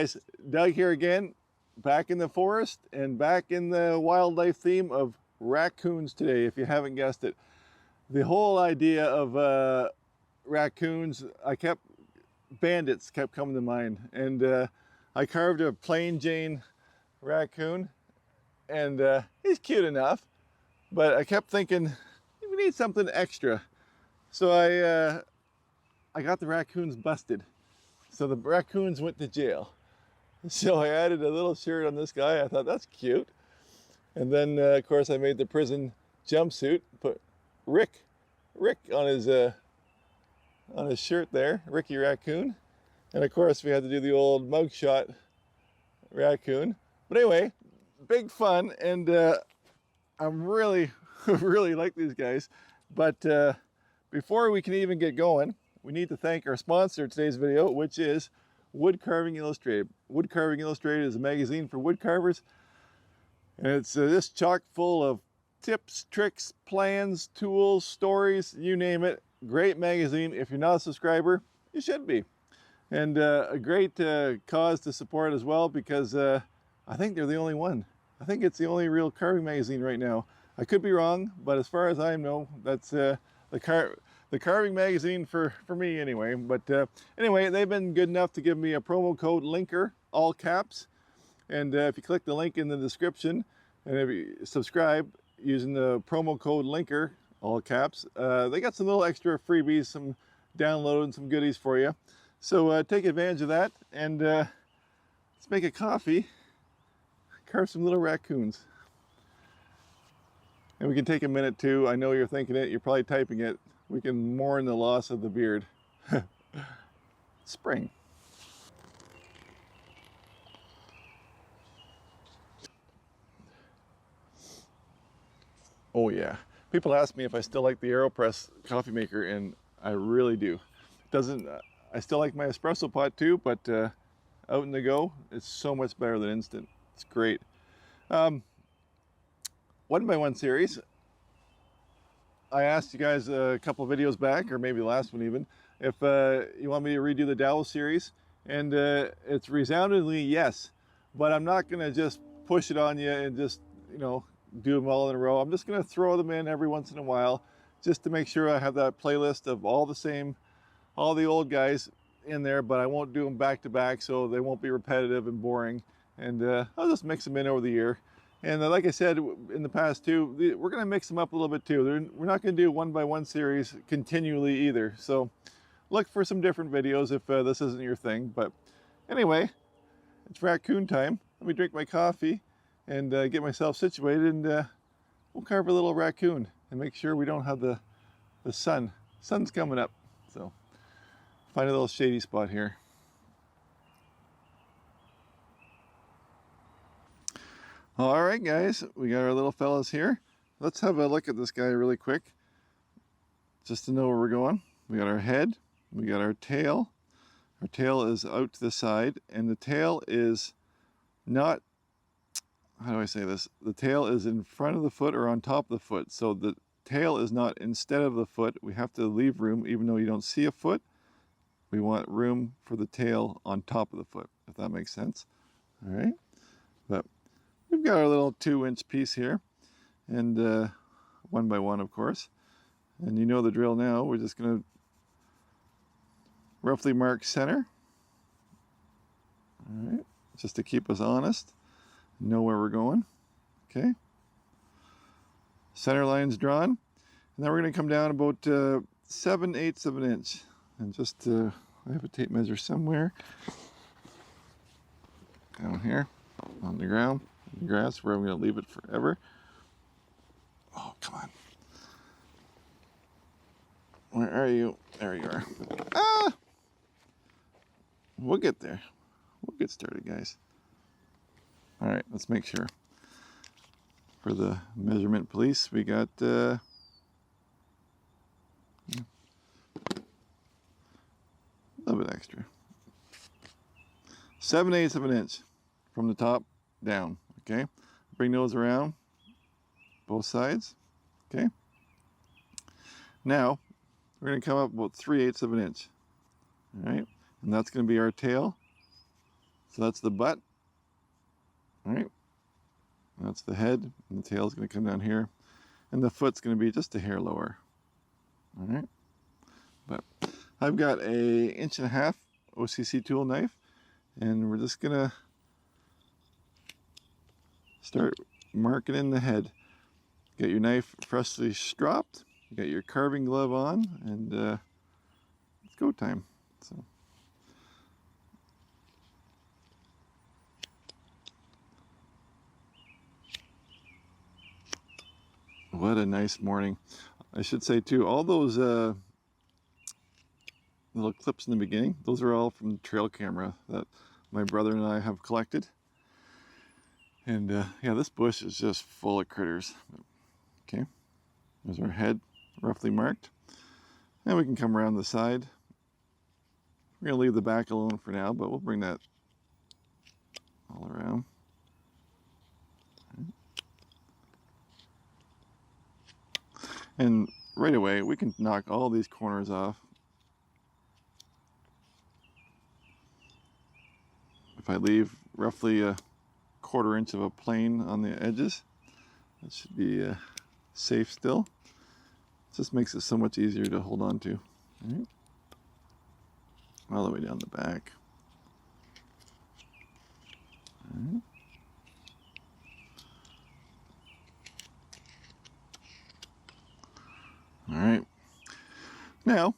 guys, Doug here again, back in the forest and back in the wildlife theme of raccoons today, if you haven't guessed it. The whole idea of raccoons, bandits kept coming to mind, and I carved a plain Jane raccoon, and he's cute enough, but I kept thinking, we need something extra. So I got the raccoons busted. So the raccoons went to jail. So I added a little shirt on this guy. I thought that's cute. And then of course I made the prison jumpsuit, put Rick on his shirt there, Ricky Raccoon. And of course we had to do the old mugshot raccoon. But anyway, big fun, and I'm really like these guys. But before we can even get going, we need to thank our sponsor of today's video, which is Wood Carving Illustrated. Wood Carving Illustrated is a magazine for wood carvers, and it's this chock full of tips, tricks, plans, tools, stories, you name it. Great magazine. If you're not a subscriber, you should be. And a great cause to support as well, because I think they're the only one. I think it's the only real carving magazine right now. I could be wrong, but as far as I know, that's the carving magazine for me anyway. But anyway, they've been good enough to give me a promo code LINKER, all caps. And if you click the link in the description, and if you subscribe using the promo code LINKER, all caps, they got some little extra freebies, some download and some goodies for you. So take advantage of that, and let's make a coffee, carve some little raccoons. And we can take a minute too. I know you're thinking it, you're probably typing it. We can mourn the loss of the beard. Spring. Oh yeah. People ask me if I still like the AeroPress coffee maker, and I really do. I still like my espresso pot too, but out in the go, it's so much better than instant. It's great. 1x1 series. I asked you guys a couple videos back, or maybe the last one even, if you want me to redo the dowel series, and it's resoundingly yes. But I'm not going to just push it on you and just, you know, do them all in a row. I'm just going to throw them in every once in a while, just to make sure I have that playlist of all the old guys in there, but I won't do them back to back, so they won't be repetitive and boring. And I'll just mix them in over the year. And like I said in the past too, we're going to mix them up a little bit too. We're not going to do 1x1 series continually either. So look for some different videos if this isn't your thing. But anyway, it's raccoon time. Let me drink my coffee and get myself situated, and we'll carve a little raccoon and make sure we don't have the sun. Sun's coming up. So find a little shady spot here. All right, guys, we got our little fellas here. Let's have a look at this guy really quick, just to know where we're going. We got our head, we got our tail. Our tail is out to the side, and the tail is not, how do I say this? The tail is in front of the foot or on top of the foot. So the tail is not instead of the foot. We have to leave room, even though you don't see a foot. We want room for the tail on top of the foot, if that makes sense. All right, but we've got our little 2-inch piece here, and 1x1 of course. And you know the drill now. We're just going to roughly mark center. All right, just to keep us honest, know where we're going. Okay, center line's drawn, and then we're going to come down about 7/8 of an inch, and just I have a tape measure somewhere down here on the ground, in the grass, where I'm going to leave it forever. Oh, come on. Where are you? There you are. Ah! We'll get there. We'll get started, guys. All right, let's make sure. For the measurement police, we got a little bit extra. 7/8 of an inch from the top down. Okay, bring those around both sides. Okay, now we're going to come up about 3/8 of an inch. All right, and that's going to be our tail. So that's the butt. All right. That's the head, and the tail's going to come down here, and the foot's going to be just a hair lower. All right. But I've got a 1.5 inch OCC tool knife, and we're just going to start marking in the head. Get your knife freshly stropped. You got your carving glove on, and it's go time. So. What a nice morning. I should say too, all those little clips in the beginning, those are all from the trail camera that my brother and I have collected. And yeah, this bush is just full of critters. Okay, there's our head roughly marked. And we can come around the side. We're gonna leave the back alone for now, but we'll bring that all around. And right away, we can knock all these corners off. If I leave roughly a 1/4 inch of a plane on the edges, that should be safe still. It just makes it so much easier to hold on to. All right. All the way down the back. All right. All right, now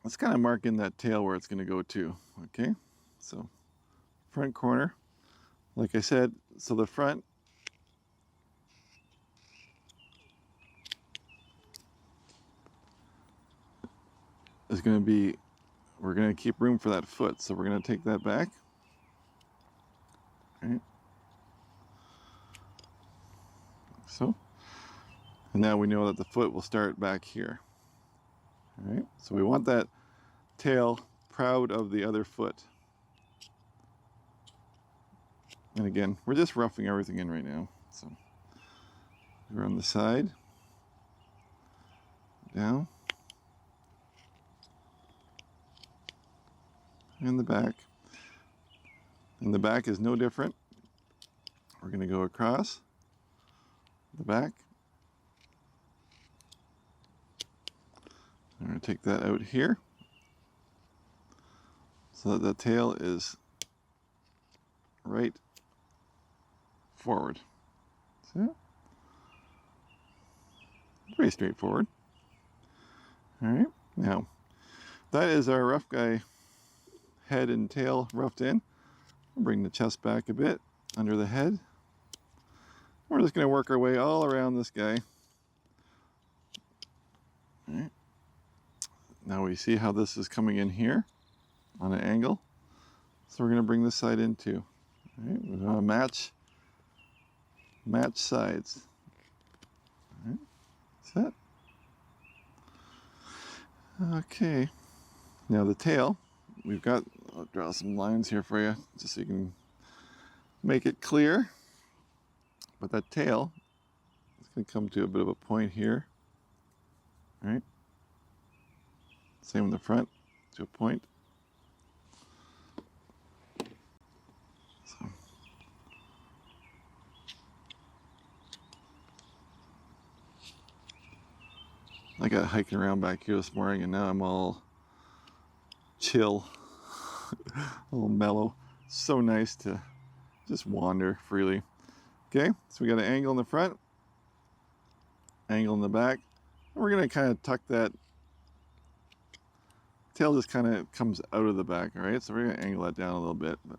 let's kind of mark in that tail where it's going to go to. Okay, so front corner, like I said, so the front is going to be, we're going to keep room for that foot, so we're going to take that back. All right, so. And now we know that the foot will start back here. All right, so we want that tail proud of the other foot. And again, we're just roughing everything in right now. So we're on the side, down, and the back. And the back is no different. We're going to go across the back. I'm going to take that out here so that the tail is right forward. See? Pretty straightforward. All right, now that is our rough guy head and tail roughed in. We'll bring the chest back a bit under the head. We're just going to work our way all around this guy. All right. Now we see how this is coming in here on an angle. So we're going to bring this side in too. All right, we're going to match sides. All right, that's it. Okay, now the tail, we've got, I'll draw some lines here for you just so you can make it clear. But that tail is going to come to a bit of a point here. All right. Same in the front, to a point. So. I got hiking around back here this morning, and now I'm all chill, all mellow. So nice to just wander freely. Okay, so we got an angle in the front, angle in the back. And we're gonna kind of tuck that tail, just kind of comes out of the back, all right? So we're gonna angle that down a little bit. But.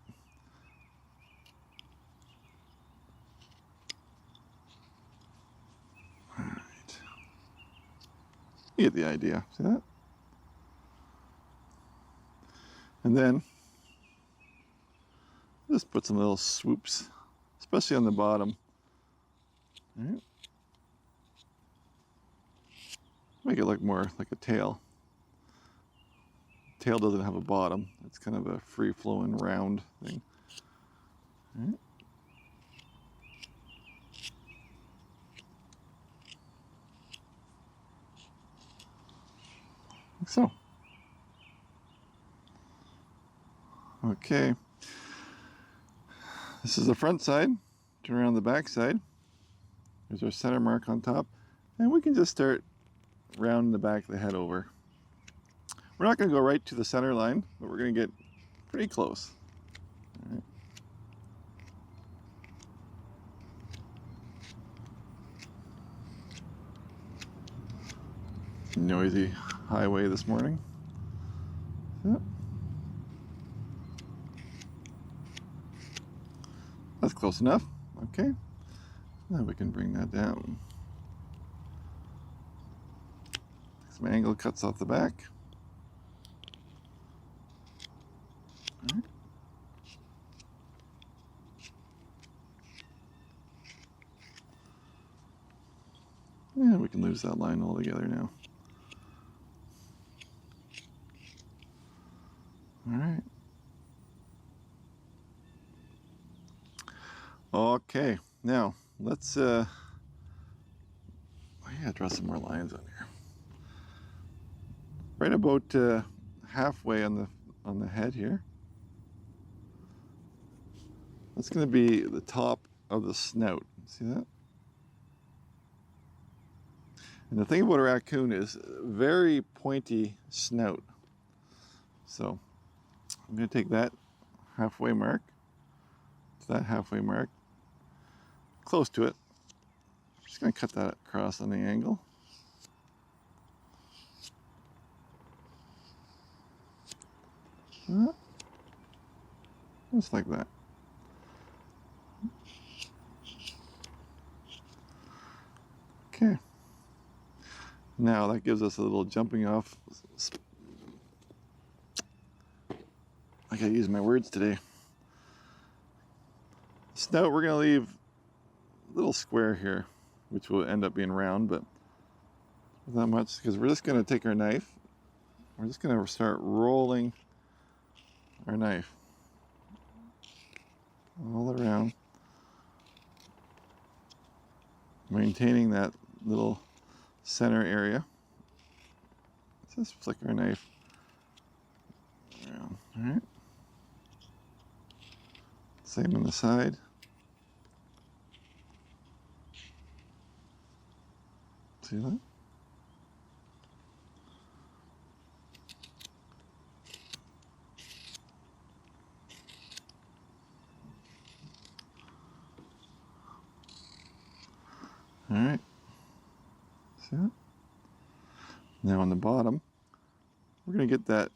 All right. You get the idea, see that? And then just put some little swoops, especially on the bottom. All right. Make it look more like a tail. Tail doesn't have a bottom. It's kind of a free-flowing round thing. All right. Like so. Okay. This is the front side. Turn around the back side. There's our center mark on top. And we can just start rounding the back of the head over. We're not going to go right to the center line, but we're going to get pretty close. All right. Noisy highway this morning. Yep. That's close enough. Okay. Now we can bring that down. Some angle cuts off the back. All right. And we can lose that line altogether now. All right. Okay, now let's I gotta draw some more lines on here. Right about halfway on the head here. That's going to be the top of the snout. See that? And the thing about a raccoon is very pointy snout. So I'm going to take that halfway mark to that halfway mark, close to it. I'm just going to cut that across on the angle. Just like that. Okay. Now that gives us a little jumping off. I gotta use my words today. Snout, we're gonna leave a little square here, which will end up being round, but not much, because we're just gonna take our knife. We're just gonna start rolling our knife all around, maintaining that little center area. Just flick our knife around. All right. Same on the side. See that? All right. See that? Now on the bottom, we're going to get that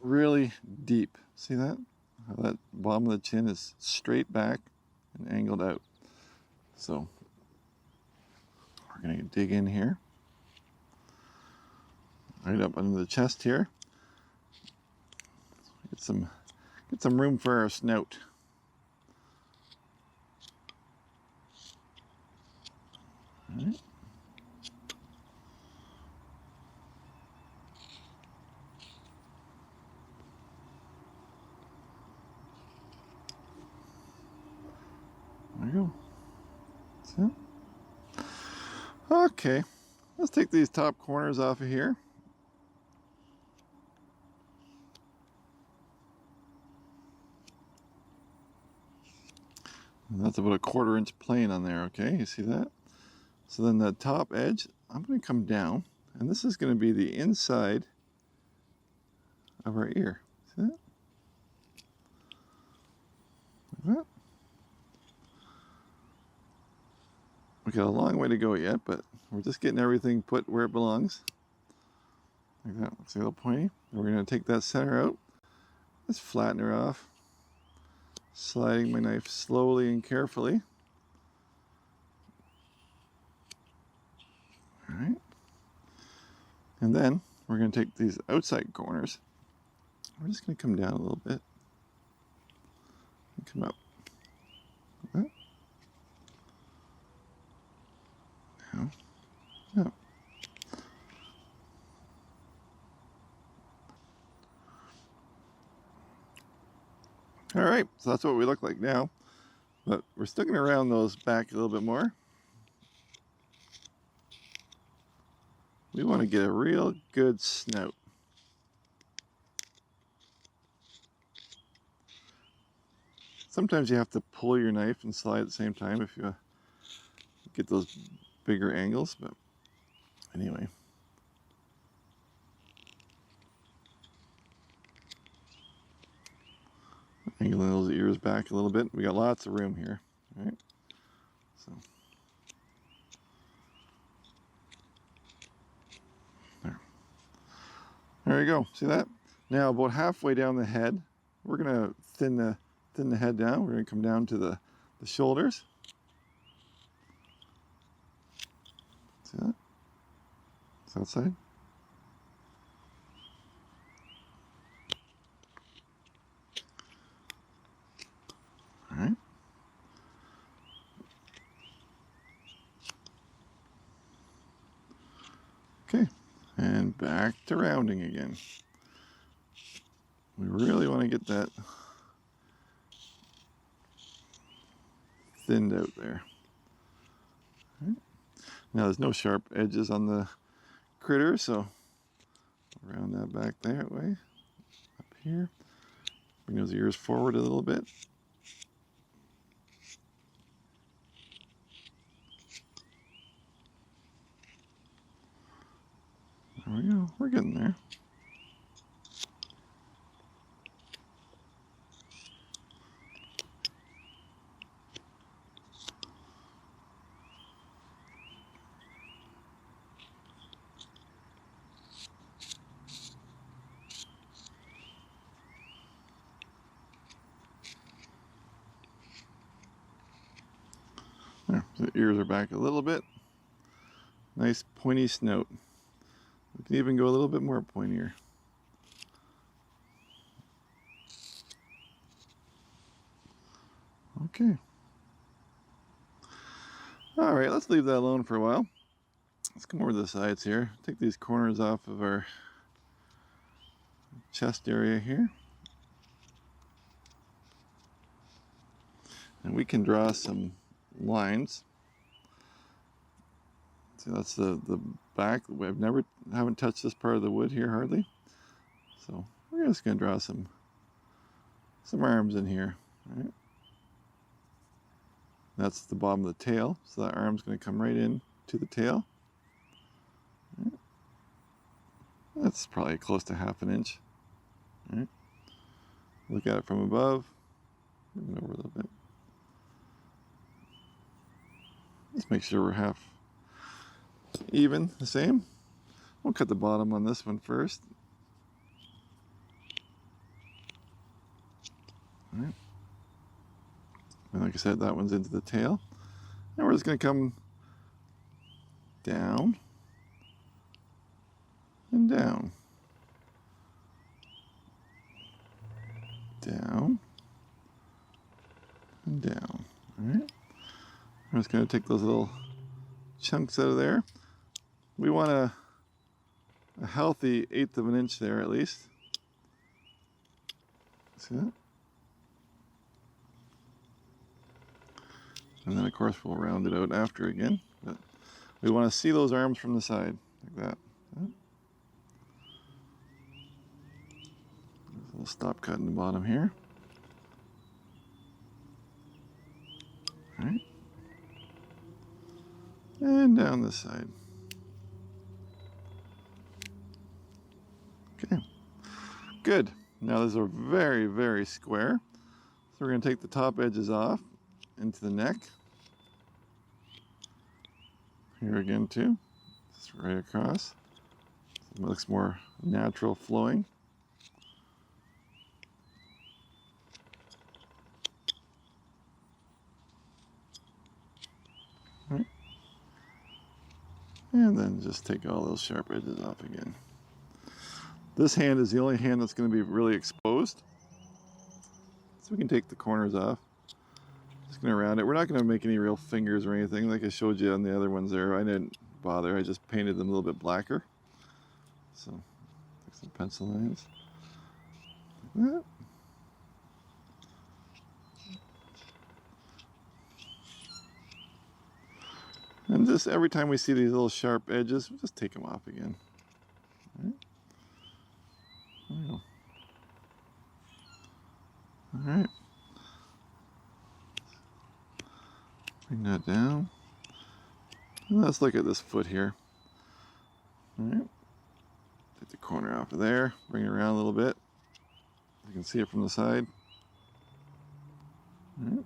really deep. See that? How that bottom of the chin is straight back and angled out. So we're going to dig in here, right up under the chest here. Get some room for our snout. All right. There you go. See? Okay, let's take these top corners off of here. And that's about a 1/4 inch plane on there, okay? You see that? So then the top edge, I'm going to come down, and this is going to be the inside of our ear. See that? Like that. We got a long way to go yet, but we're just getting everything put where it belongs. Like that. Looks a little pointy. And we're going to take that center out. Just flatten her off. Sliding my knife slowly and carefully. All right. And then we're going to take these outside corners. We're just going to come down a little bit. And come up. Like that. Now. Now. All right, so that's what we look like now, but we're still going to round those back a little bit more. We want to get a real good snout. Sometimes you have to pull your knife and slide at the same time if you get those bigger angles, but anyway. Angling those ears back a little bit. We got lots of room here, right? So there you go. See that? Now about halfway down the head, we're gonna thin the head down. We're gonna come down to the shoulders. See that? It's outside. All right. Okay, and back to rounding again. We really want to get that thinned out there. All right. Now there's no sharp edges on the critter, so round that back that way. Up here. Bring those ears forward a little bit. There we go. We're getting there. There, the ears are back a little bit. Nice pointy snout. We can even go a little bit more pointier. Okay. All right, let's leave that alone for a while. Let's come over to the sides here. Take these corners off of our chest area here. And we can draw some lines. See, that's the back. Haven't touched this part of the wood here hardly. So we're just gonna draw some arms in here. Right? That's the bottom of the tail, so that arm's gonna come right in to the tail. Right? That's probably close to ½ inch. Right? Look at it from above. Bring it over a little bit. Let's make sure we're half even, the same. We'll cut the bottom on this one first. All right. And like I said, that one's into the tail. And we're just going to come down and down. Down and down. All right. I'm just going to take those little chunks out of there. We want a healthy 1/8 of an inch there at least. See that? And then of course we'll round it out after again. But we want to see those arms from the side, like that. We'll stop cutting the bottom here. All right. And down this side. Okay, good. Now these are very, very square. So we're going to take the top edges off into the neck. Here again too, just right across. So it looks more natural flowing. All right. And then just take all those sharp edges off again. This hand is the only hand that's going to be really exposed. So we can take the corners off. Just going to round it. We're not going to make any real fingers or anything like I showed you on the other ones there. I didn't bother. I just painted them a little bit blacker. So take some pencil lines. Like that. And just every time we see these little sharp edges, we'll just take them off again. All right. There we go. All right. Bring that down. And let's look at this foot here. All right. Take the corner off of there. Bring it around a little bit. You can see it from the side. All right.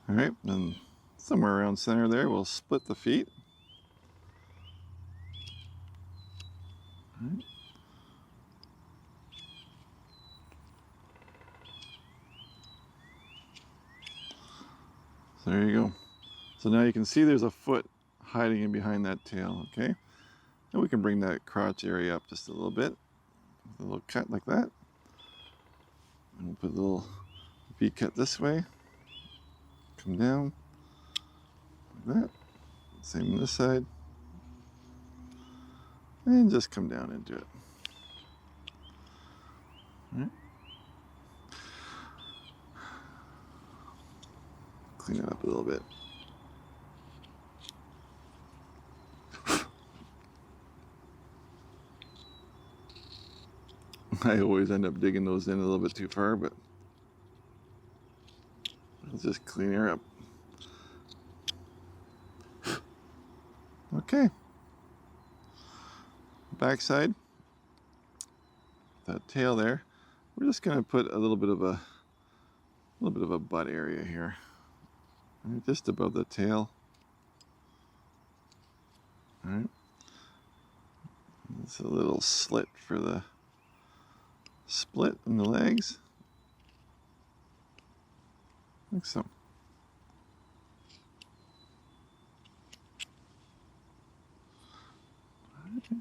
All right, then somewhere around center there, we'll split the feet. All right. So there you go. So now you can see there's a foot hiding in behind that tail, okay? And we can bring that crotch area up just a little bit. A little cut like that. And we'll put a little V cut this way. Come down. Like that. Same on this side. And just come down into it. All right. Clean it up a little bit. I always end up digging those in a little bit too far, but I'll just clean her up. Okay. Backside, that tail there. We're just going to put a little bit of a butt area here, right, just above the tail. All right. It's a little slit for the split in the legs, like so. Okay.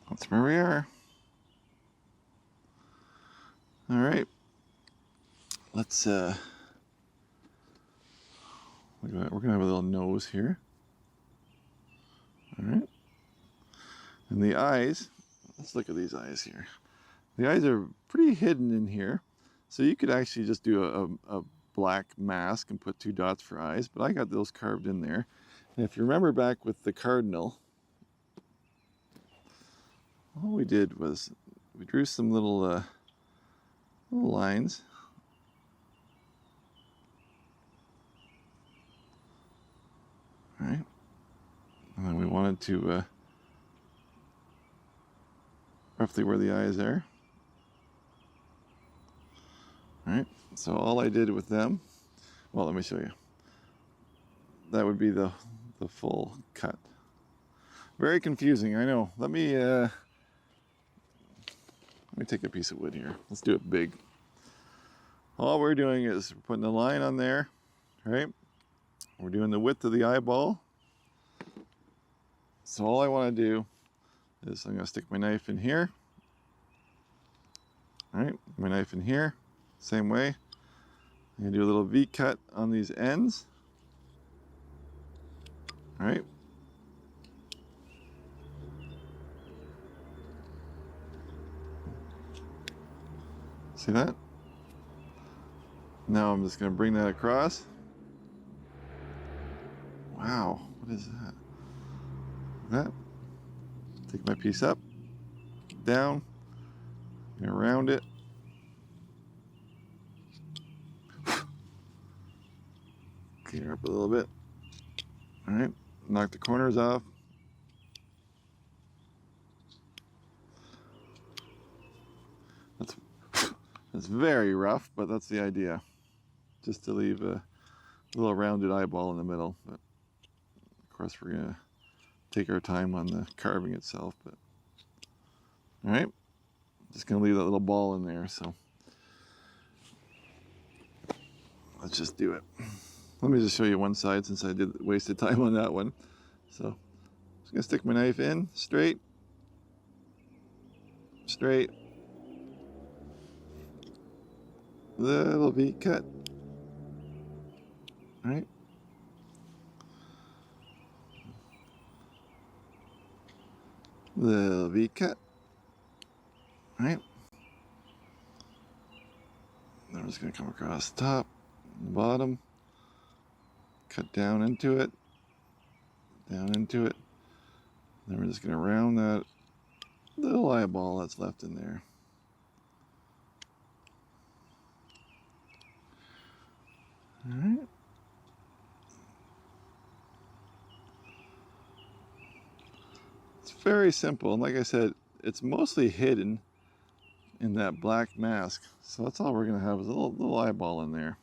That's where we are. All right. Let's we're gonna have a little nose here. All right. And the eyes, let's look at these eyes here. The eyes are pretty hidden in here. So you could actually just do a black mask and put 2 dots for eyes, but I got those carved in there. And if you remember back with the cardinal, all we did was we drew some little lines. All right. And then we wanted to roughly where the eyes are. All right. So all I did with them, well, let me show you. That would be the full cut. Very confusing, I know. Let me take a piece of wood here. Let's do it big. All we're doing is putting a line on there, right? We're doing the width of the eyeball. So all I want to do is I'm going to stick my knife in here. All right, my knife in here, same way. I'm going to do a little V cut on these ends. All right. See that? Now I'm just going to bring that across. Wow, what is that? That. Take my piece up, down, and around it. Clean her up a little bit. All right, knock the corners off. It's very rough, but that's the idea. Just to leave a little rounded eyeball in the middle. But of course, we're gonna take our time on the carving itself. But all right, just gonna leave that little ball in there. So let's just do it. Let me just show you one side since I wasted time on that one. So I'm just gonna stick my knife in straight, straight. Little V cut. All right. Little V cut. All right. Then I'm just going to come across the top, the bottom, cut down into it. down into it. Then we're just going to round that little eyeball that's left in there. All right. It's very simple, and like I said, it's mostly hidden in that black mask. So that's all we're going to have is a little eyeball in there.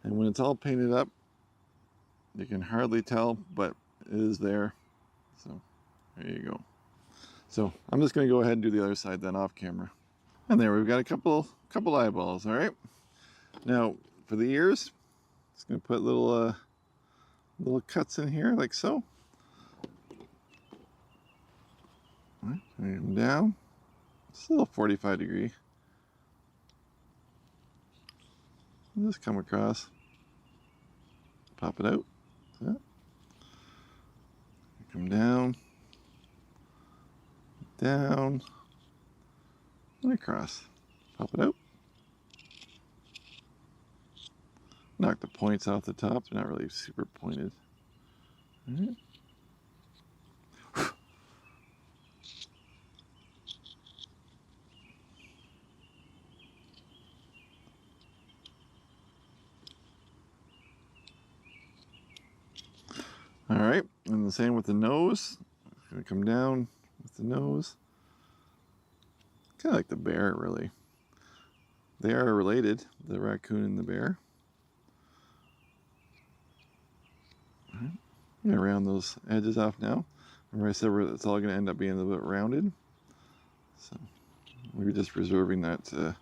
And when it's all painted up, you can hardly tell, but it is there. So there you go. So I'm just going to go ahead and do the other side then off camera. And there we've got a couple eyeballs. All right. Now for the ears, just going to put little cuts in here like so. All right, bring them down. It's a little 45 degree. And just come across, pop it out. Yeah. Come down, down, and across. Pop it out. Knock the points off the top. They're not really super pointed. All right. All right, and the same with the nose. I'm gonna come down with the nose. Kind of like the bear, really. They are related, the raccoon and the bear. All right. I'm gonna round those edges off now. Remember I said it's all gonna end up being a little bit rounded. So we're just reserving that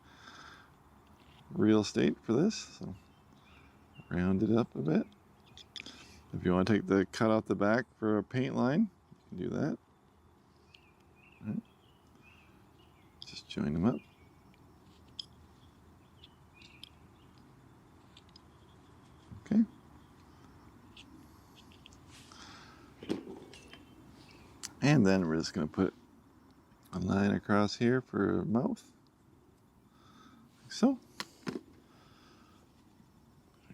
real estate for this. So round it up a bit. If you want to take the cut off the back for a paint line, you can do that. All right. Just join them up. Okay. And then we're just going to put a line across here for a mouth, like so.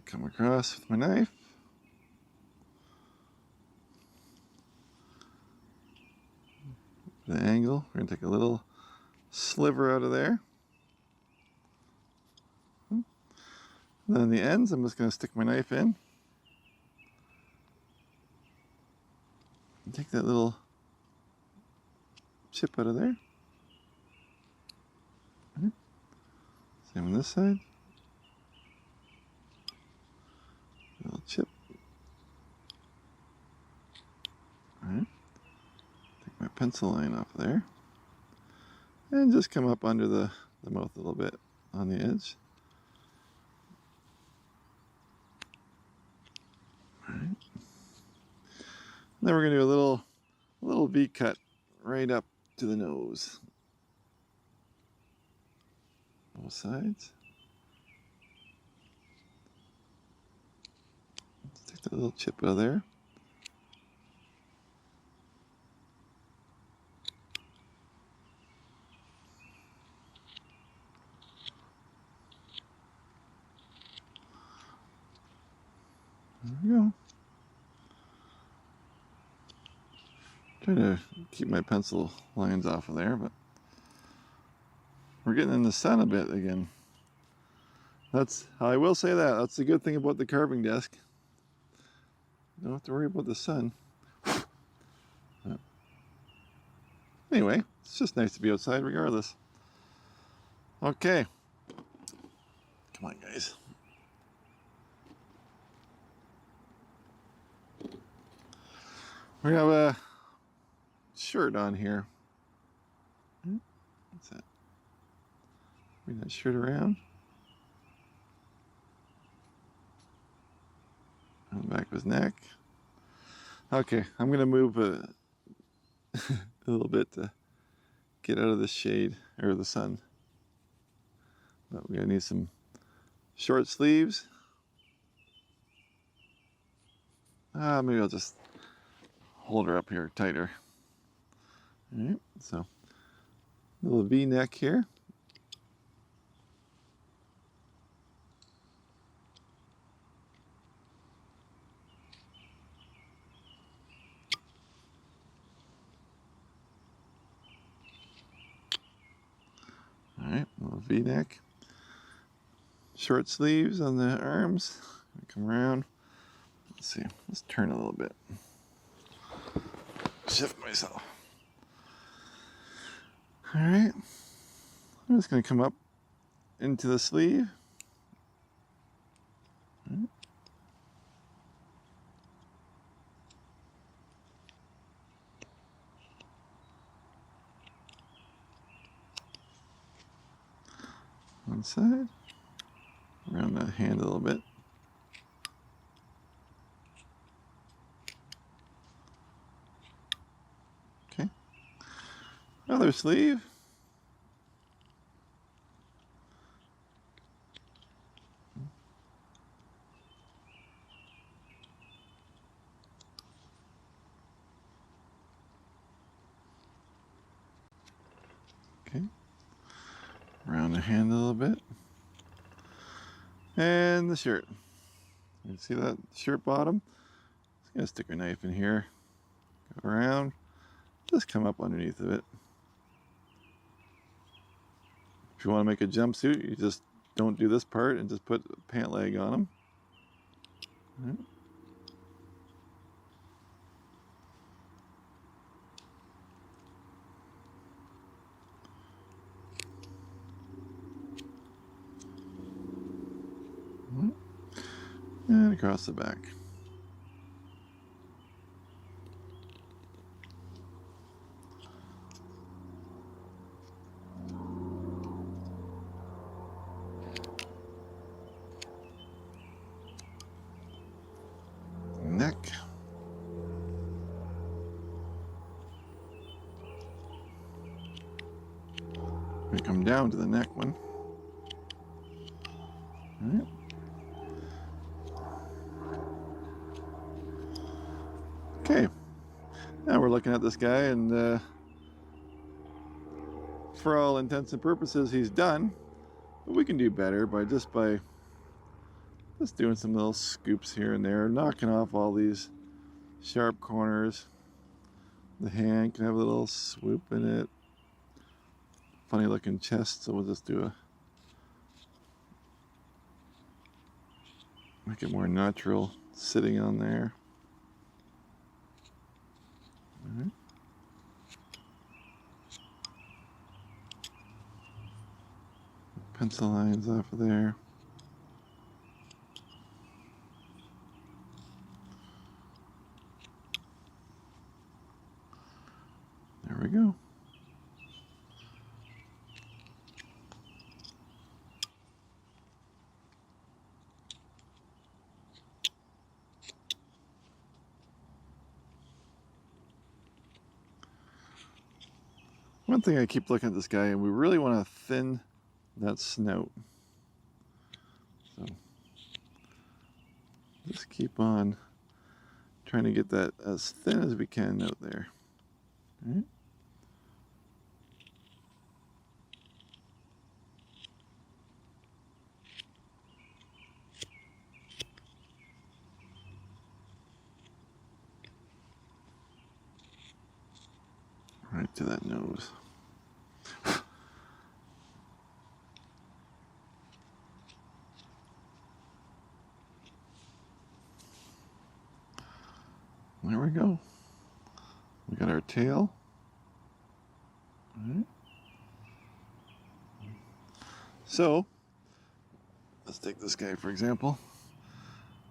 Come across with my knife. The angle, we're going to take a little sliver out of there. And then the ends, I'm just going to stick my knife in. And take that little chip out of there. Right. Same on this side. A little chip. Alright. Take my pencil line off there. And just come up under the mouth a little bit on the edge. Alright. Then we're going to do a little V cut right up to the nose. Both sides. Let's take that little chip out of there. There we go. Try to keep my pencil lines off of there, but we're getting in the sun a bit again. I will say that's the good thing about the carving desk. Don't have to worry about the sun. Anyway, it's just nice to be outside regardless. Okay. Come on, guys. We have a shirt on here. What's that? Bring that shirt around. On the back of his neck. Okay, I'm going to move a little bit to get out of the shade or the sun. But we're going to need some short sleeves. Maybe I'll just hold her up here tighter. All right, so a little V-neck here. little V-neck. Short sleeves on the arms. Come around. Let's see. Let's turn a little bit. Shift myself. All right. I'm just going to come up into the sleeve. All right. One side. Around the hand a little bit. Okay. Other sleeve. Okay. Around the hand a little bit. And the shirt. You see that shirt bottom? Just gonna stick a knife in here. Go around. Just come up underneath of it. If you want to make a jumpsuit, you just don't do this part and just put a pant leg on them. Right. And across the back. Neck. We come down to the neck one. All right. Okay, now we're looking at this guy, and for all intents and purposes, he's done. But we can do better by just doing some little scoops here and there, knocking off all these sharp corners. The hand can have a little swoop in it. Funny looking chest, so we'll just do make it more natural sitting on there. All right. Pencil lines off of there. There we go. One thing I keep looking at this guy, and we really want to thin that snout. So just keep on trying to get that as thin as we can out there. All right. Right to that nose. There we go. We got our tail. All right. So, let's take this guy for example.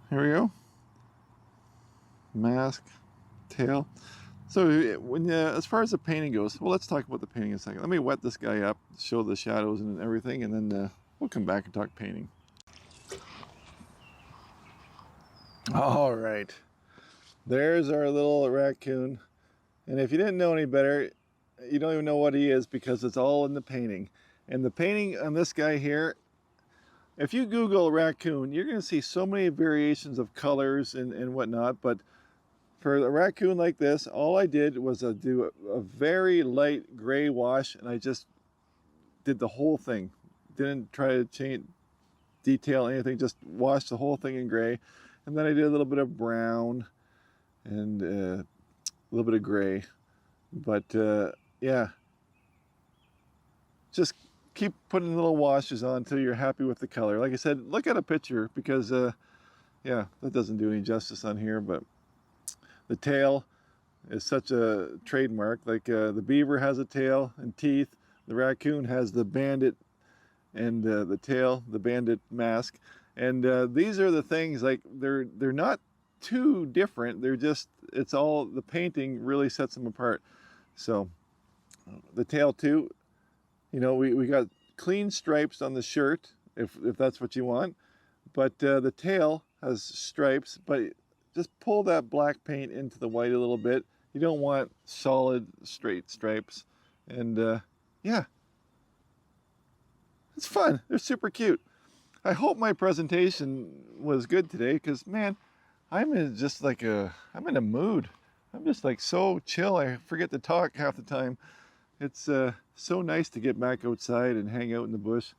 Here we go. Mask, tail. So when as far as the painting goes, well, let's talk about the painting in a second. Let me wet this guy up, show the shadows and everything, and then we'll come back and talk painting. All right, there's our little raccoon. And if you didn't know any better, you don't even know what he is because it's all in the painting. And the painting on this guy here, if you Google raccoon, you're going to see so many variations of colors and whatnot, but for a raccoon like this, all I did was do a very light gray wash, and I just did the whole thing. Didn't try to change, detail anything, just washed the whole thing in gray. And then I did a little bit of brown and a little bit of gray. But yeah, just keep putting little washes on until you're happy with the color. Like I said, look at a picture because, yeah, that doesn't do any justice on here, but the tail is such a trademark. Like the beaver has a tail and teeth. The raccoon has the bandit and the tail, the bandit mask. And these are the things, like they're not too different. They're just, it's all, the painting really sets them apart. So the tail too, you know, we got clean stripes on the shirt if that's what you want. But the tail has stripes, but just pull that black paint into the white a little bit. You don't want solid straight stripes. And yeah, it's fun. They're super cute. I hope my presentation was good today because, man, I'm in just like I'm in a mood. I'm just like so chill. I forget to talk half the time. It's so nice to get back outside and hang out in the bush.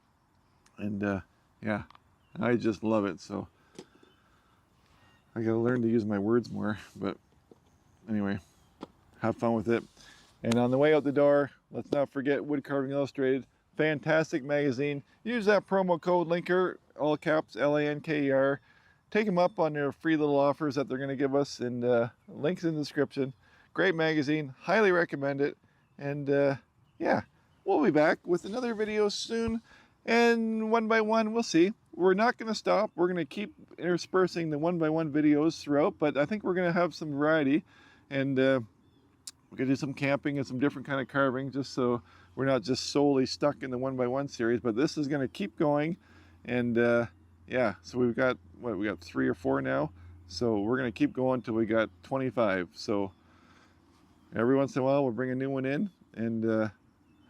And yeah, I just love it. So I gotta learn to use my words more. But anyway, have fun with it. And on the way out the door, let's not forget Wood Carving Illustrated. Fantastic magazine. Use that promo code Linker, all caps LANKER. Take them up on their free little offers that they're going to give us, and links in the description. Great magazine, highly recommend it. And yeah, we'll be back with another video soon, and one by one we'll see. We're not going to stop. We're going to keep interspersing the one by one videos throughout, but I think we're going to have some variety, and we're going to do some camping and some different kind of carving, just so we're not just solely stuck in the one by one series. But this is going to keep going. And yeah, so we've got, what, we got 3 or 4 now. So we're going to keep going till we got 25. So every once in a while we'll bring a new one in and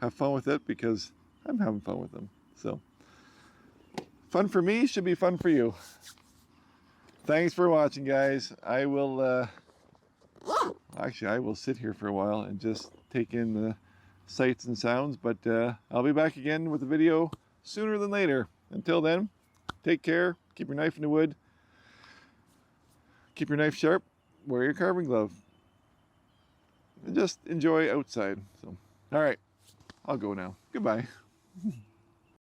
have fun with it, because I'm having fun with them. So fun for me should be fun for you. Thanks for watching, guys. I will actually, I will sit here for a while and just take in the sights and sounds, but I'll be back again with a video sooner than later. Until then, take care, keep your knife in the wood, keep your knife sharp, wear your carving glove, and just enjoy outside. So, all right, I'll go now. Goodbye.